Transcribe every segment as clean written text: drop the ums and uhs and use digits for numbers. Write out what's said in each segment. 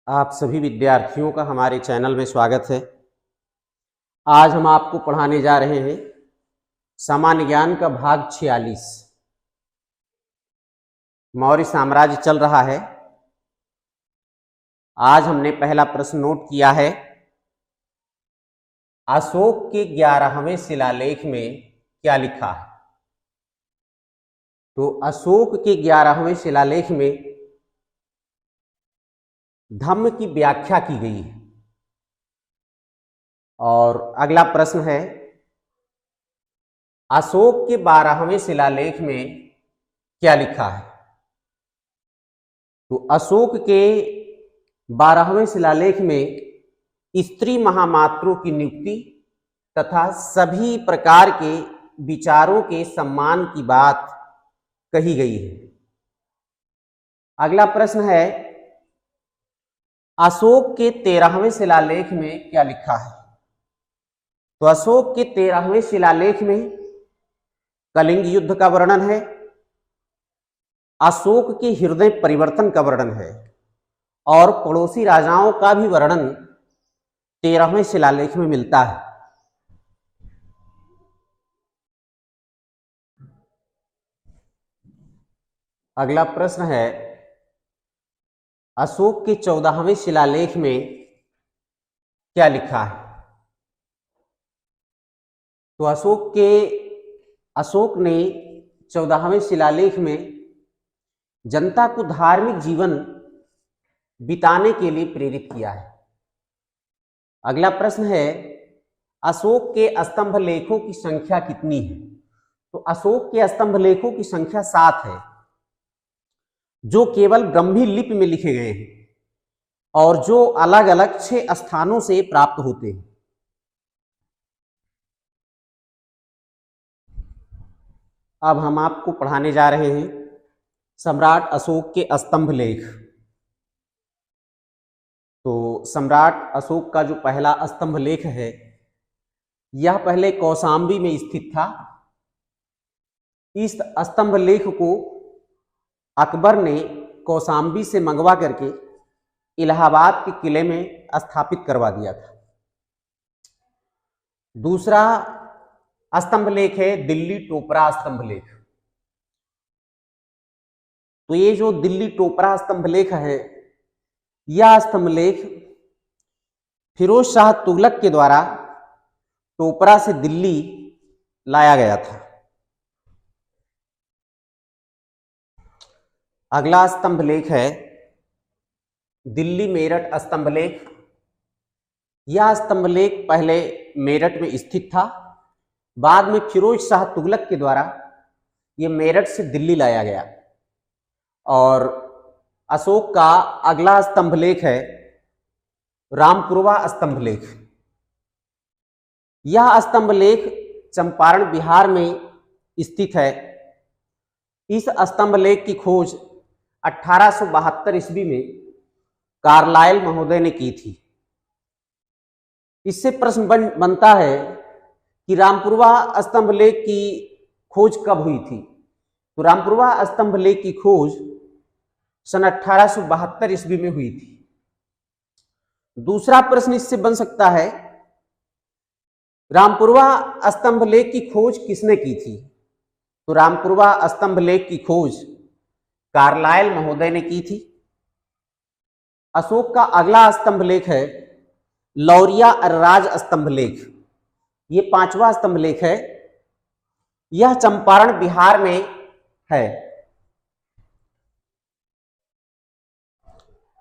आप सभी विद्यार्थियों का हमारे चैनल में स्वागत है। आज हम आपको पढ़ाने जा रहे हैं सामान्य ज्ञान का भाग 46। मौर्य साम्राज्य चल रहा है। आज हमने पहला प्रश्न नोट किया है, अशोक के 11वें शिलालेख में क्या लिखा है। तो अशोक के 11वें शिलालेख में धम्म की व्याख्या की गई है। और अगला प्रश्न है, अशोक के 12वें शिलालेख में क्या लिखा है। तो अशोक के 12वें शिलालेख में स्त्री महामात्रों की नियुक्ति तथा सभी प्रकार के विचारों के सम्मान की बात कही गई है। अगला प्रश्न है, अशोक के 13वें शिलालेख में क्या लिखा है। तो अशोक के 13वें शिलालेख में कलिंग युद्ध का वर्णन है, अशोक के हृदय परिवर्तन का वर्णन है और पड़ोसी राजाओं का भी वर्णन 13वें शिलालेख में मिलता है। अगला प्रश्न है, अशोक के 14वें शिलालेख में क्या लिखा है। तो अशोक ने 14वें शिलालेख में जनता को धार्मिक जीवन बिताने के लिए प्रेरित किया है। अगला प्रश्न है, अशोक के स्तंभ लेखों की संख्या कितनी है। तो अशोक के स्तंभ लेखों की संख्या 7 है, जो केवल ब्राह्मी लिपि में लिखे गए हैं और जो अलग अलग 6 स्थानों से प्राप्त होते हैं। अब हम आपको पढ़ाने जा रहे हैं सम्राट अशोक के स्तंभ लेख। तो सम्राट अशोक का जो पहला स्तंभ लेख है, यह पहले कौशाम्बी में स्थित था। इस स्तंभ लेख को अकबर ने कौशाम्बी से मंगवा करके इलाहाबाद के किले में स्थापित करवा दिया था। दूसरा स्तंभ लेख है दिल्ली टोपरा स्तंभ लेख। तो ये जो दिल्ली टोपरा स्तंभ लेख है, यह स्तंभ लेख फिरोज शाह तुगलक के द्वारा टोपरा से दिल्ली लाया गया था। अगला स्तंभ लेख है दिल्ली मेरठ स्तंभ लेख। यह स्तंभ लेख पहले मेरठ में स्थित था, बाद में फिरोज शाह तुगलक के द्वारा यह मेरठ से दिल्ली लाया गया। और अशोक का अगला स्तंभ लेख है रामपुरवा स्तंभ लेख। यह स्तंभ लेख चंपारण बिहार में स्थित है। इस स्तंभ लेख की खोज 1872 ईस्वी में कार्लाइल महोदय ने की थी। इससे प्रश्न बनता है कि रामपुरवा स्तंभ लेख की खोज कब हुई थी। तो रामपुरवा स्तंभ लेख की खोज सन 1872 ईस्वी में हुई थी। दूसरा प्रश्न इससे बन सकता है, रामपुरवा स्तंभ लेख की खोज किसने की थी। तो रामपुरवा स्तंभ लेख की खोज कार्लाइल महोदय ने की थी। अशोक का अगला स्तंभ लेख है लौरिया राज स्तंभ लेख। ये 5वां स्तंभ लेख है। यह चंपारण बिहार में है।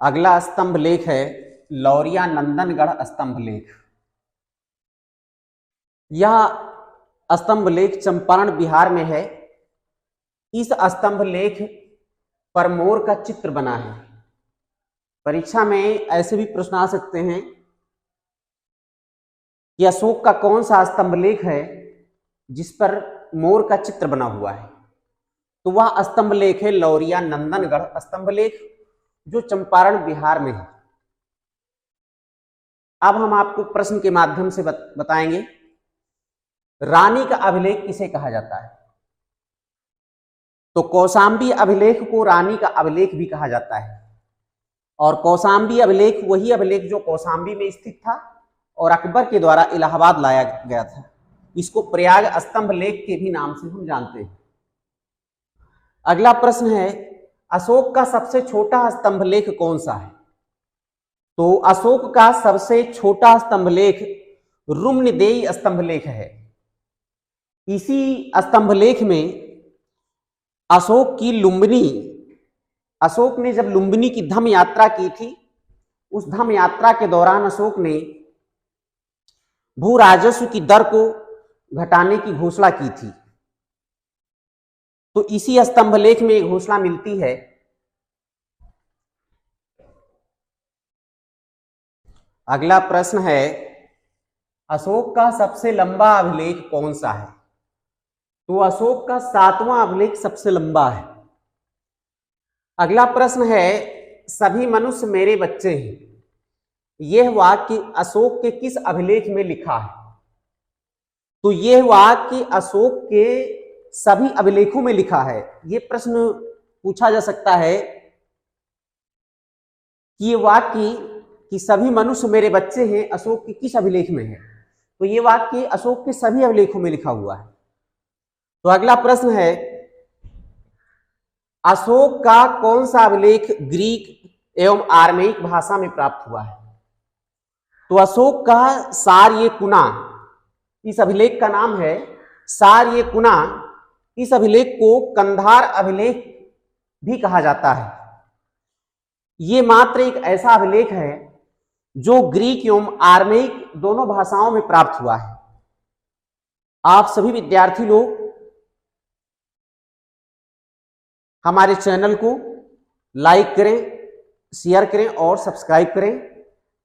अगला स्तंभ लेख है लौरिया नंदनगढ़ स्तंभ लेख। यह स्तंभ लेख चंपारण बिहार में है। इस स्तंभ लेख पर मोर का चित्र बना है। परीक्षा में ऐसे भी प्रश्न आ सकते हैं कि अशोक का कौन सा स्तंभ लेख है जिस पर मोर का चित्र बना हुआ है। तो वह स्तंभ लेख है लौरिया नंदनगढ़ स्तंभ लेख, जो चंपारण बिहार में है। अब हम आपको प्रश्न के माध्यम से बताएंगे, रानी का अभिलेख किसे कहा जाता है। तो कौशाम्बी अभिलेख को रानी का अभिलेख भी कहा जाता है। और कौशाम्बी अभिलेख वही अभिलेख जो कौशाम्बी में स्थित था और अकबर के द्वारा इलाहाबाद लाया गया था। इसको प्रयाग स्तंभ लेख के भी नाम से हम जानते हैं। अगला प्रश्न है, अशोक का सबसे छोटा स्तंभ लेख कौन सा है? तो अशोक का सबसे छोटा स्तंभ लेख रुम्नदेयी स्तंभ लेख है। इसी स्तंभ लेख में अशोक की लुम्बिनी, अशोक ने जब लुम्बिनी की धम्म यात्रा की थी, उस धम्म यात्रा के दौरान अशोक ने भू राजस्व की दर को घटाने की घोषणा की थी। तो इसी स्तंभ लेख में एक घोषणा मिलती है। अगला प्रश्न है, अशोक का सबसे लंबा अभिलेख कौन सा है? तो अशोक का 7वां अभिलेख सबसे लंबा है। अगला प्रश्न है, सभी मनुष्य मेरे बच्चे हैं, यह वाक्य अशोक के किस अभिलेख में लिखा है? तो यह वाक्य अशोक के सभी अभिलेखों में लिखा है। यह प्रश्न पूछा जा सकता है कि ये वाक्य कि सभी मनुष्य मेरे बच्चे हैं अशोक के किस अभिलेख में है? तो ये वाक्य अशोक के सभी अभिलेखों में लिखा हुआ है। तो अगला प्रश्न है, अशोक का कौन सा अभिलेख ग्रीक एवं आर्मेयिक भाषा में प्राप्त हुआ है? तो अशोक का सार्यकुना, इस अभिलेख का नाम है सार्यकुना। इस अभिलेख को कंधार अभिलेख भी कहा जाता है। ये मात्र एक ऐसा अभिलेख है जो ग्रीक एवं आर्मेयिक दोनों भाषाओं में प्राप्त हुआ है। आप सभी विद्यार्थी लोग हमारे चैनल को लाइक करें, शेयर करें और सब्सक्राइब करें।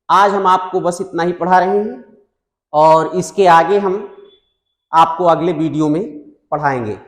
आज हम आपको बस इतना ही पढ़ा रहे हैं और इसके आगे हम आपको अगले वीडियो में पढ़ाएंगे।